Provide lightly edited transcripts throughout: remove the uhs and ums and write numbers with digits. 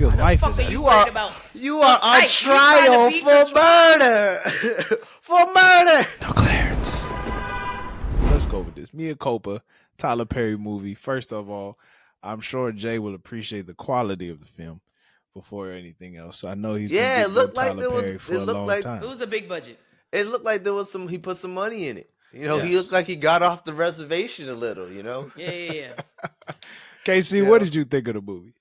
nigga's life is fuck are at you stake. worried about? You are on Tight. You trying trial to beat for the trial. murder. For murder. No clearance. Let's go with this. Mea Culpa, Tyler Perry movie. First of all, I'm sure Jay will appreciate the quality of the film before anything else. I know he's been Yeah, it getting looked with like Tyler Perry for a long time. It was a big budget. It looked like there was he put some money in it. You know, he Yes. looked like he got off the reservation a little, you know? Yeah. KC, what did you think of the movie?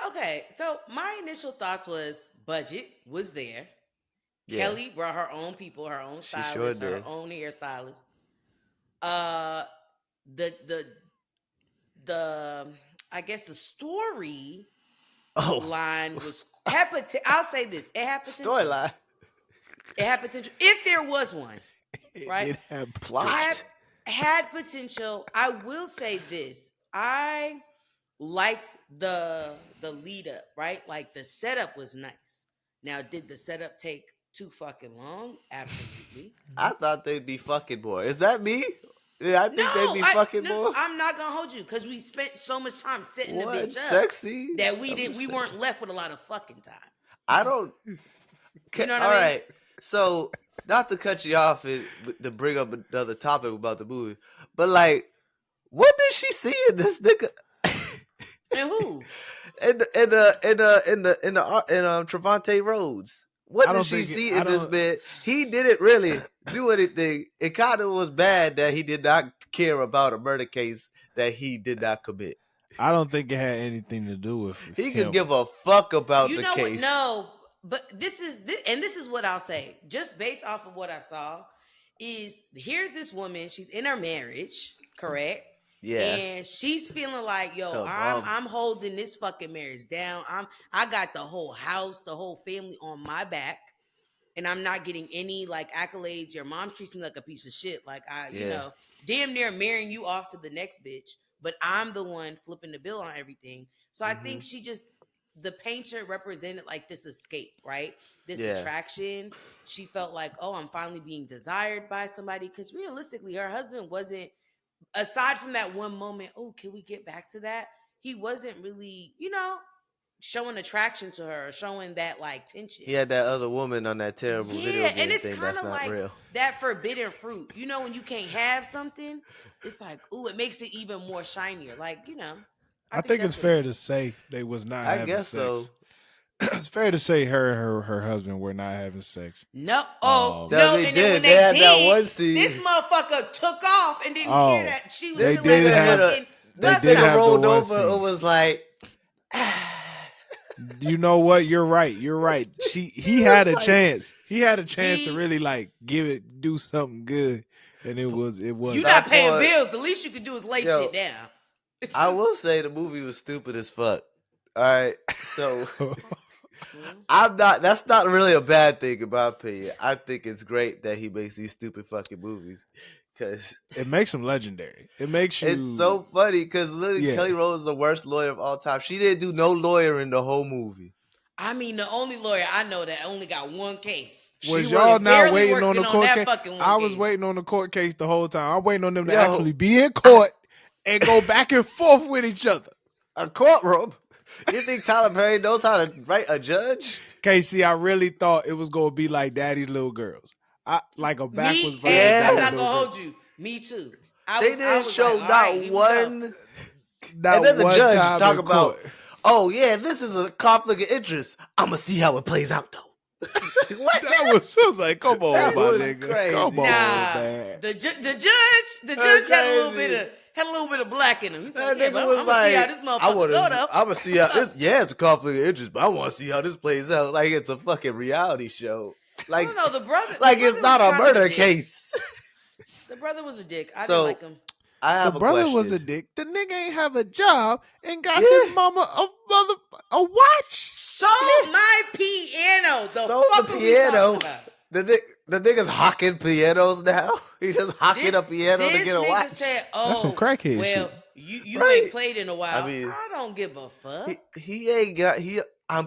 Okay, so my initial thoughts was budget was there. Yeah. Kelly brought her own people, her own She sure stylist, her did. own hairstylist. The I guess the story line was I'll say this: it had potential. Storyline. It had potential if there was one, right? It had Plot. Had potential. I will say this: I liked the lead up, right? Like the setup was nice. Now, did the setup take too fucking long? Absolutely. I thought they'd be fucking more. Is that me? Yeah, I think they'd be fucking more. I'm not gonna hold you because we spent so much time setting the bitch up sexy that we weren't left with a lot of fucking time. I don't. You know what all I mean? right. So, not to cut you off and to bring up another topic about the movie, but like, what did she see in this nigga? And who? in Trevante Rhodes. What did she see in this man? He didn't really do anything. It kind of was bad that he did not care about a murder case that he did not commit. I don't think it had anything to do with He him. could give a fuck about the case. What? No, but this is what I'll say. Just based off of what I saw, is here's this woman. She's in her marriage, correct? Yeah. And she's feeling like, yo, I'm holding this fucking marriage down. I got the whole house, the whole family on my back, and I'm not getting any like accolades. Your mom treats me like a piece of shit. Like you know, damn near marrying you off to the next bitch, but I'm the one flipping the bill on everything. So I think the painter represented like this escape, right? This attraction. She felt like, oh, I'm finally being desired by somebody. Because realistically, her husband wasn't, aside from that one moment, oh, can we get back to that? He wasn't really, showing attraction to her, showing that like tension. He had that other woman on that terrible video game and it's thing. That's not like real. that forbidden fruit. You know, when you can't have something, it's like, ooh, it makes it even more shinier. Like, I think it's fair to say they was not having sex. I guess so. It's fair to say her and her husband were not having sex. No. No, and did. then when they had that one scene. This motherfucker took off and didn't hear that she was they still did have they rolled over. It was like, you know what? You're right. He had a chance. He had a chance to really like do something good, and it was. You're not paying bills. The least you could do is lay shit down. I will say the movie was stupid as fuck. All right, so that's not really a bad thing in my opinion. I think it's great that he makes these stupid fucking movies because it makes him legendary. It's so funny because literally Kelly Rose is the worst lawyer of all time. She didn't do no lawyer in the whole movie. I mean, the only lawyer I know that only got one case. Was y'all not waiting on the court case? I was waiting on the court case the whole time. I'm waiting on them to actually be in court and go back and forth with each other. A courtroom. You think Tyler Perry knows how to write a judge? Casey, I really thought it was going to be like Daddy's Little Girls. Like a backwards version. I'm not going to hold you. Me too. They didn't show not one. And then the judge talk about, oh, yeah, this is a conflict of interest. I'm going to see how it plays out, though. What? That was like, come on, my nigga. Crazy. Come on, man. The judge had a little bit of black in him. He's like, I'm gonna see how this motherfucker go though. I'm gonna see how this. Yeah, it's a conflict of interest, but I want to see how this plays out. Like it's a fucking reality show. Like no, the brother. Like it's not a murder case. The brother was a dick. I didn't like him. The brother was a dick. The nigga ain't have a job and got his mama a watch. Sold my piano. Sold the piano. The nigga's hawking pianos now. He just hocking a piano to get a watch. Said, that's some crackhead shit. You ain't played in a while. I mean, I don't give a fuck. He ain't got you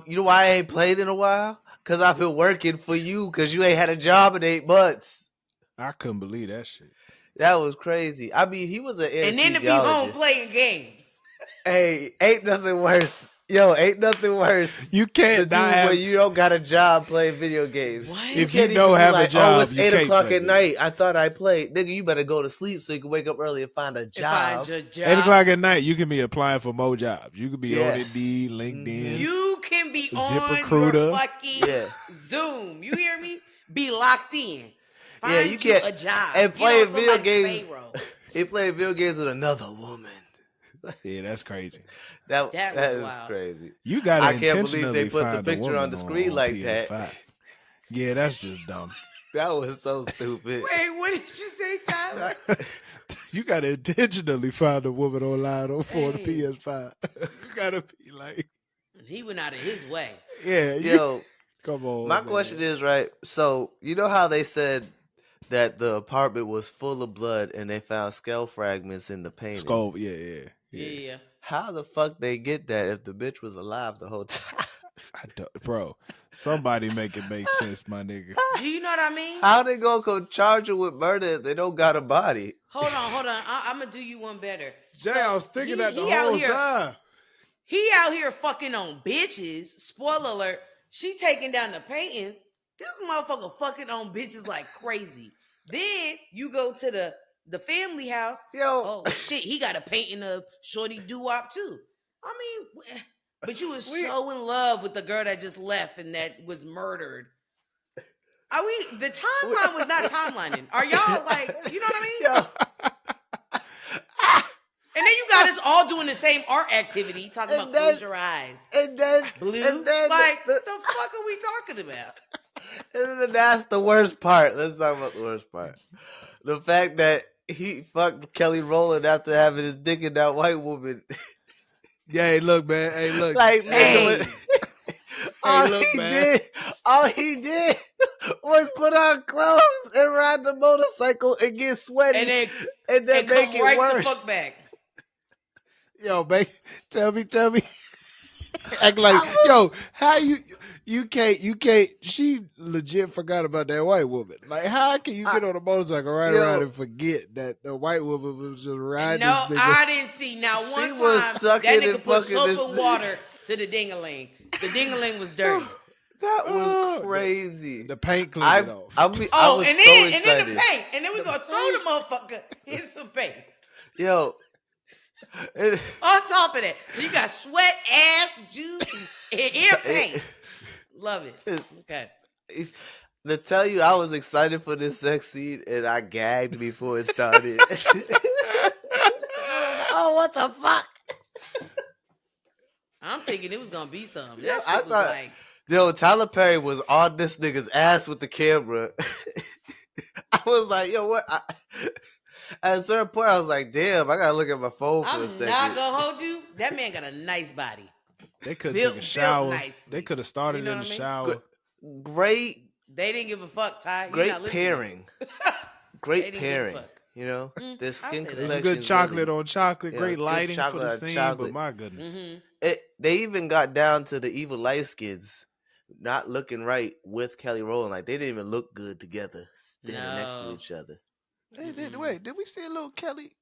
know why I ain't played in a while? Cause I've been working for you. Cause you ain't had a job in 8 months. I couldn't believe that shit. That was crazy. I mean, he was an anesthesiologist. And then to be home playing games. Hey, ain't nothing worse. Yo, ain't nothing worse. You can't to do when you don't got a job playing video games. What? If you don't have a job, oh, it's you 8 can't o'clock play at night. I thought I played. Nigga, you better go to sleep so you can wake up early and find a job. Find your job. 8 o'clock at night, you can be applying for more jobs. You could be on Indeed, LinkedIn. You can be ZipRecruiter. on your fucking Zoom. You hear me? Be locked in. Find you can't a job and play video games. Payroll. He played video games with another woman. Yeah, that's crazy. That is wild. crazy. You gotta I can't intentionally believe they put the find picture on the screen like PS5. that. Yeah, that's just dumb. That was so stupid. Wait, what did you say, Tyler? You gotta intentionally find a woman online for the PS5. You gotta be like, he went out of his way. Yeah, yo, come on. My question is, right? So you know how they said that the apartment was full of blood and they found skull fragments in the painting? Skull, yeah. How the fuck they get that if the bitch was alive the whole time? Bro, somebody make it make sense, my nigga. Do you know what I mean? How they gonna go charge her with murder if they don't got a body? Hold on. I'm gonna do you one better. Jay, I was thinking that the whole time. He out here fucking on bitches. Spoiler alert. She taking down the paintings. This motherfucker fucking on bitches like crazy. Then you go to the family house. Yo. Oh shit, he got a painting of Shorty Doo-Wop too. I mean, but you was so in love with the girl that just left and that was murdered. The timeline was not timelining. Are y'all like, you know what I mean? Yo. And then you got us all doing the same art activity, talking about close your eyes. And then blue. And then like, the fuck are we talking about? And then that's the worst part. Let's talk about the worst part. The fact that he fucked Kelly Rowland after having his dick in that white woman. Yeah, hey, look, man. Hey, look. Like, hey. All he did was put on clothes and ride the motorcycle and get sweaty and then make it worse. The fuck back. Yo, man, tell me. Act like, yo, how you can't. She legit forgot about that white woman. Like, how can you get on a motorcycle ride around and forget that the white woman was just riding? No, this nigga? I didn't see. Now one time that nigga put soap and water to the ding-a-ling. The ding-a-ling was dirty. That was crazy. The paint cleaned it off. I was so excited. And then the paint. And then we gonna throw the motherfucker in some paint. Yo. On top of that. So you got sweat, ass, juice, and ear paint. Love it. Okay. To tell you, I was excited for this sex scene and I gagged before it started. Oh, what the fuck? I'm thinking it was gonna be something. That shit was like... Yo, Tyler Perry was on this nigga's ass with the camera. I was like, yo, what? At a certain point, I was like, damn, I gotta look at my phone for a second. I'm not gonna hold you. That man got a nice body. They could have took a shower. They could have started in the shower. Great. They didn't give a fuck, Ty. Great pairing. Great pairing. You know, this skin collection. This is good chocolate on chocolate. Great lighting for the scene, but my goodness. They even got down to the evil light skins not looking right with Kelly Rowland. Like, they didn't even look good together, standing next to each other. They did. Wait, did we see a little Kelly?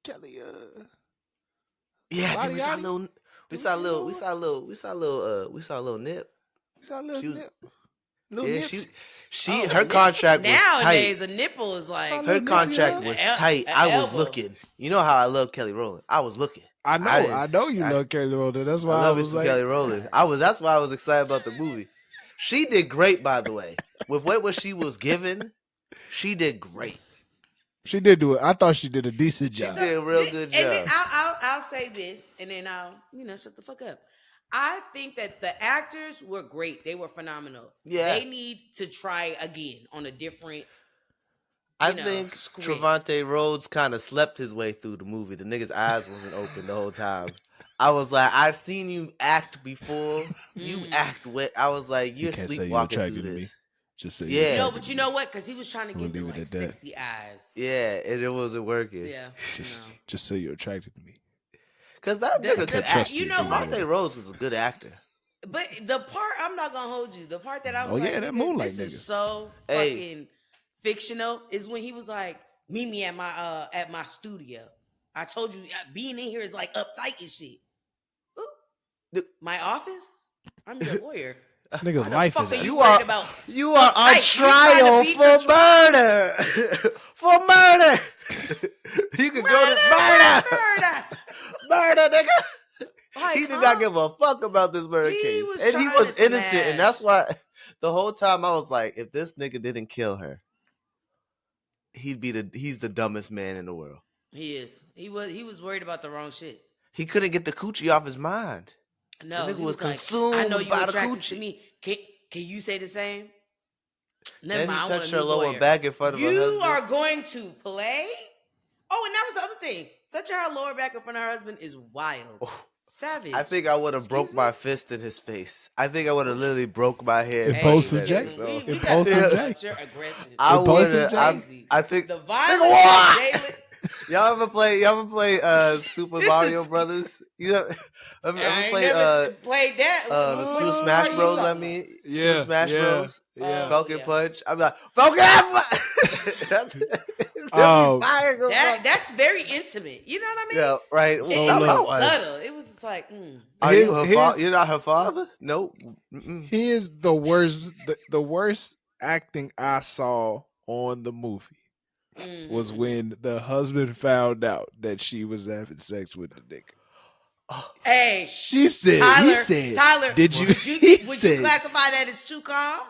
Yeah, I think we saw a little. We saw a little nip. We saw a little nip. Her contract was nowadays tight. A nipple is like her contract was tight. I was looking. You know how I love Kelly Rowland. I was looking. I know you love Kelly Rowland. That's why I was like Kelly Rowland. That's why I was excited about the movie. She did great, by the way. With what she was given, she did great. She did do it. I thought she did a decent job. She did a real good job. And I'll say this, and then I'll shut the fuck up. I think that the actors were great. They were phenomenal. Yeah. They need to try again on a different. I think Trevante Rhodes kind of slept his way through the movie. The nigga's eyes wasn't open the whole time. I was like, I've seen you act before. You act wet. I was like, you're sleepwalking through this. Just say No, but you know what? Because he was trying to get the like sexy eyes. Yeah, and it wasn't working. Yeah, just say you're attracted to me. Because that nigga could act. You know what? Trevante Rhodes was a good actor. But the part, I'm not gonna hold you. The part that I was that Moonlight this nigga is so fucking fictional is when he was like, meet me at my studio. I told you being in here is like uptight and shit. Ooh. My office? I'm your lawyer. This nigga's Why the life fuck is are you out. worried about? You are on uptight? trial for murder. For murder. You could go to murder. Murder, nigga. Like, He did not give a fuck about this murder case. And he was innocent. And that's why the whole time I was like, if this nigga didn't kill her, he's the dumbest man in the world. He is. He was worried about the wrong shit. He couldn't get the coochie off his mind. No, the nigga he was like, consumed I know you by the attracted coochie. to me. Can you say the same? Then he touched her lower back in front of her husband. You are going to play? Oh, and that was the other thing. Touching her lower back in front of her husband is wild. Oh, savage. I think I would have broke my fist in his face. I think I would have literally broke my head. Impulsive J. Impulsive J. Your aggression. I think the violence. Y'all ever play Super Mario Brothers? You ever play played that? Super Smash Bros? I mean, Super Smash Bros. Yeah. Falcon Punch. I'm like Falcon. That's very intimate. You know what I mean? Yeah, right. So it was subtle. It was just like, Are you you're not her father? Nope. Here's the worst. The worst acting I saw on the movie was when the husband found out that she was having sex with the nigga. Hey, she said. Tyler, he said, Tyler, did you? Would you classify that as too calm?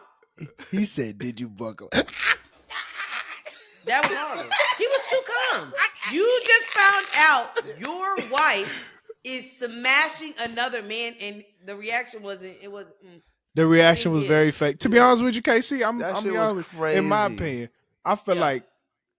He said, "Did you buckle?" That was horrible. He was too calm. You just found out your wife is smashing another man, and the reaction wasn't. It was. The reaction was very fake. To be honest with you, KC, I'm be honest with you. In my opinion, I feel like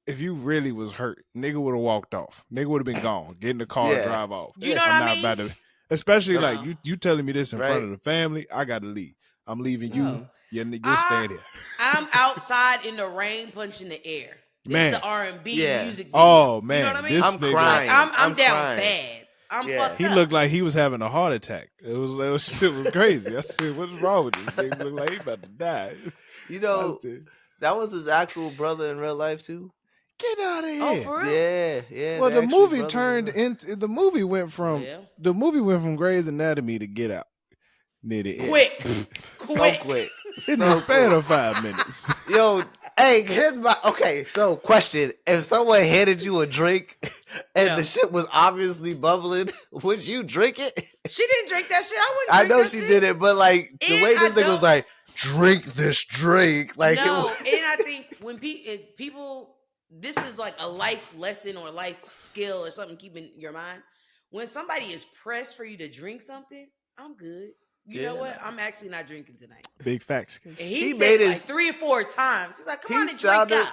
if you really was hurt, nigga would have walked off. Nigga would have been gone. Get in the car, and drive off. You know what I mean? About to, especially like you telling me this in front of the family. I got to leave. I'm leaving you. You're staying here. I'm outside in the rain, punching the air. This is the R&B music video. Oh man, you know what I mean? I'm crying. Like, I'm down bad. I'm fucked up. He looked like he was having a heart attack. Shit was crazy. I said, "What's wrong with this nigga? Look like he about to die." You know, that was his actual brother in real life too. Get out of here! Oh, for real? Yeah. Well, the movie turned into the movie went from Grey's Anatomy to Get Out. Quick. So quick. In the span of 5 minutes. Yo, hey, here's my so question. If someone handed you a drink and the shit was obviously bubbling, would you drink it? She didn't drink that shit. I know she didn't, but like the way this nigga was like, drink this drink. Like and I think when people this is like a life lesson or life skill or something keep in your mind. When somebody is pressed for you to drink something, I'm good. You know what? I'm actually not drinking tonight. Big facts. And he said it like 3 or 4 times. He's like, come on and drink up.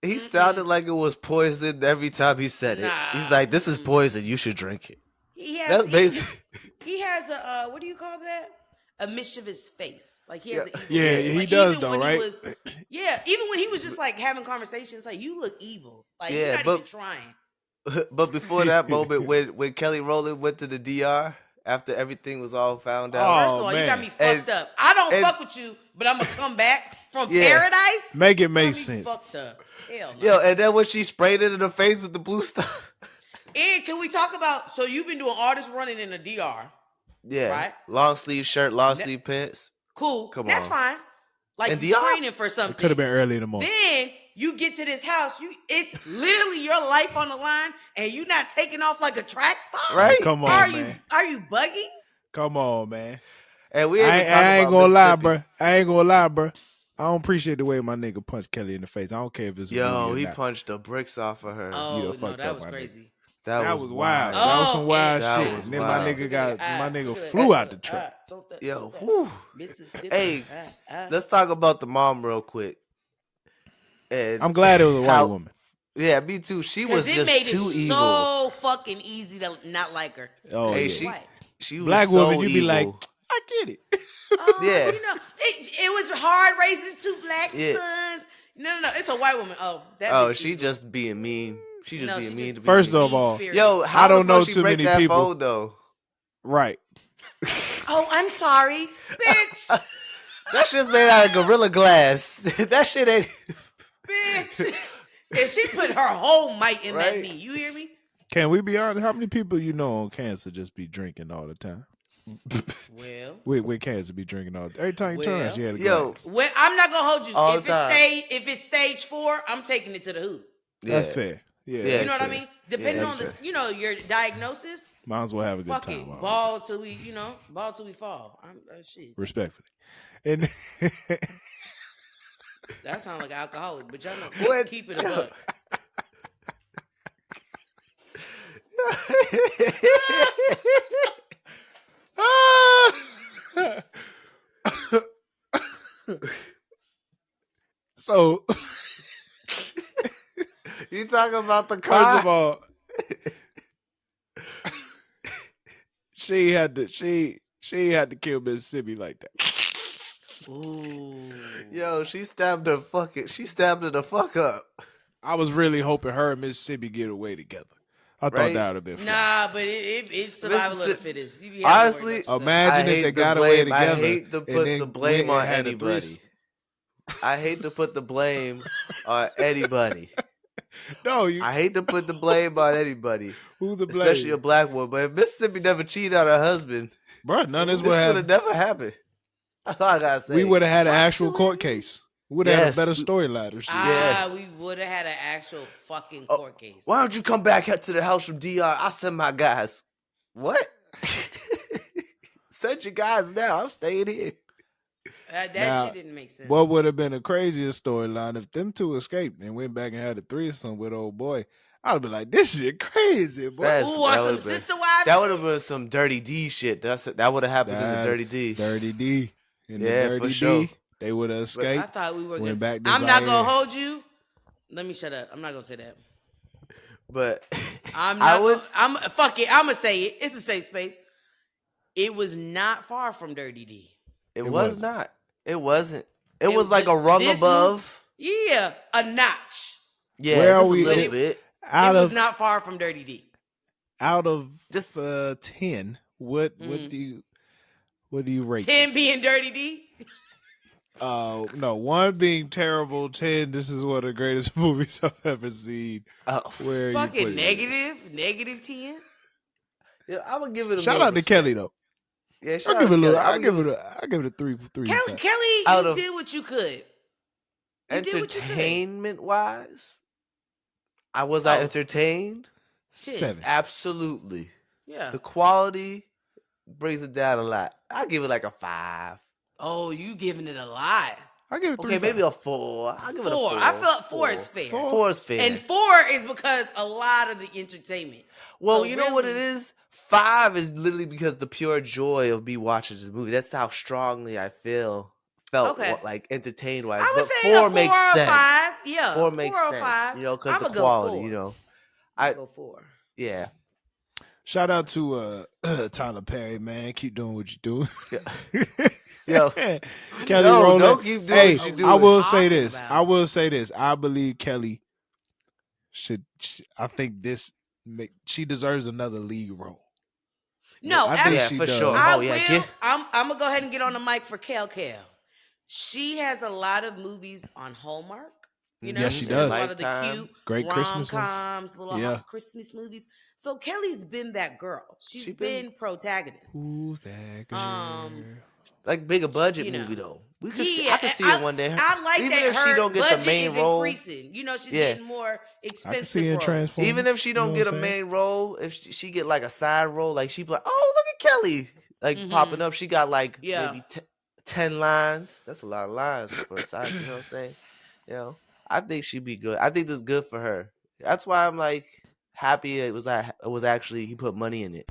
He sounded like it was poison every time he said it. He's like, this is poison. You should drink it. He has a, what do you call that? A mischievous face. Like he has an evil face. He like, does though, right? Even when he was just like having conversations, like, you look evil. Like, you're not even trying. But before that moment, when Kelly Rowland went to the DR, after everything was all found out. First of all, you got me fucked up. I don't fuck with you, but I'm going to come back from paradise. Make it make sense. Fucked up. Hell no. Yo, and then when she sprayed it in the face with the blue stuff. And can we talk about, so you've been doing all this running in the DR. Yeah. Right? Long sleeve shirt, long sleeve pants. Cool. That's fine. Like, you training for something. Could have been early in the morning. Then you get to this house, it's literally your life on the line, and you not taking off like a track star? Right? Come on, man. Are you bugging? Come on, man. And we I ain't gonna lie, bro. I don't appreciate the way my nigga punched Kelly in the face. I don't care if it's he punched the bricks off of her. Oh, no, that was crazy. That was wild. Oh, that was some wild shit. Was then wild. my nigga flew out the truck. Yo, whew. Hey, let's talk about the mom real quick. And I'm glad it was a white woman. Yeah, me too. She was just too evil. So fucking easy to not like her. Oh, hey, yeah. She was black so woman, you be evil. like, I get it. Yeah, you know, it was hard raising 2 black sons. No, it's a white woman. She just being mean. She just being mean. First of all, yo, I don't know too many people. Phone, though? Right. Oh, I'm sorry, bitch. That shit's made out of Gorilla Glass. That shit ain't. Bitch. And she put her whole might in that knee. You hear me? Can we be honest? How many people you know on cancer just be drinking all the time? Well, with cans to be drinking all. Every time you turn around, she had a glass. Well, I'm not gonna hold you. All If it's stage 4, I'm taking it to the hood. That's fair. Yeah, you know what fair. I mean. Depending on this, your diagnosis. Might as well have a good Fuck time. it, ball till we, ball till we fall. Shit. Respectfully, and that sounds like alcoholic, but y'all know. Keep it a buck. So you talking about the car? First of all, she had to kill Mississippi like that. Ooh. Yo, she stabbed her the fuck up. I was really hoping her and Mississippi get away together. I thought that would have been fun. Nah, but it's survival of the fittest. Honestly, imagine if they got away together. I hate to put the blame on anybody. I hate to put the blame on anybody. No, I hate to put the blame on anybody. Who's the blame? Especially a black woman. But if Mississippi never cheated on her husband, bro, none of this would have never happened. That's all I gotta say. We would have had an actual court case. We would have had a better storyline. We would have had an actual fucking court case. Why don't you come back to the house from DR? I'll send my guys. What? Send your guys now. I'm staying here. That shit didn't make sense. What would have been a crazier storyline if them two escaped and went back and had a threesome with old boy? I'd be like, this shit crazy, boy. Some sister wives? That would have been some Dirty D shit. That would have happened in the Dirty D. Dirty D. In the Dirty for D, sure. They would have escaped. I thought we were went back to I'm not going to hold you. Let me shut up. I'm not going to say that. But fuck it. I'm going to say it. It's a safe space. It was not far from Dirty D. It was not. It wasn't. It was like a rung above. Yeah, a notch. Yeah, where are we? A little bit. It was not far from Dirty D. Out of just 10, what do you rate? 10 being Dirty D. No, 1 being terrible. 10, this is one of the greatest movies I've ever seen. Where fucking negative 10. Yeah, I'm gonna give it a shout out to Kelly though. Yeah, I'll give it a 3. Kelly, you did what you could. Entertainment wise, I entertained? 7. Absolutely. Yeah. The quality brings it down a lot. I give it like a 5. Oh, you giving it a lot. I give it 3. Okay, maybe a 4. I give it a 4. I felt 4 is fair. 4 is fair. And 4 is because a lot of the entertainment. Well, so you know what it is? 5 is literally because the pure joy of me watching the movie. That's how strongly I felt like entertained wise. I would say 4 makes sense. 5. Yeah, 4 makes sense. 5. Because the quality. I go 4. Yeah. Shout out to Tyler Perry, man. Keep doing what you're doing. Yo, Kelly Rowland. Don't keep doing what you're doing. I will say this. I believe Kelly should. I think she deserves another lead role. No, I think she for does. Sure. I'm gonna go ahead and get on the mic for Kel. She has a lot of movies on Hallmark. Yes, she does. A lot of the cute great Christmas rom-coms, little Christmas movies. So Kelly's been that girl. She's been protagonist. Who's that girl? Like bigger budget movie though. I can see it one day. I like even that if she don't get the main role. Increasing. She's getting more expensive. I can see it transform. Even if she don't get a main role, if she get like a side role, like she be like, oh look at Kelly, like popping up. She got like maybe 10 lines. That's a lot of lines for a side. You know what I'm saying? I think she'd be good. I think this is good for her. That's why I'm like happy it was actually he put money in it.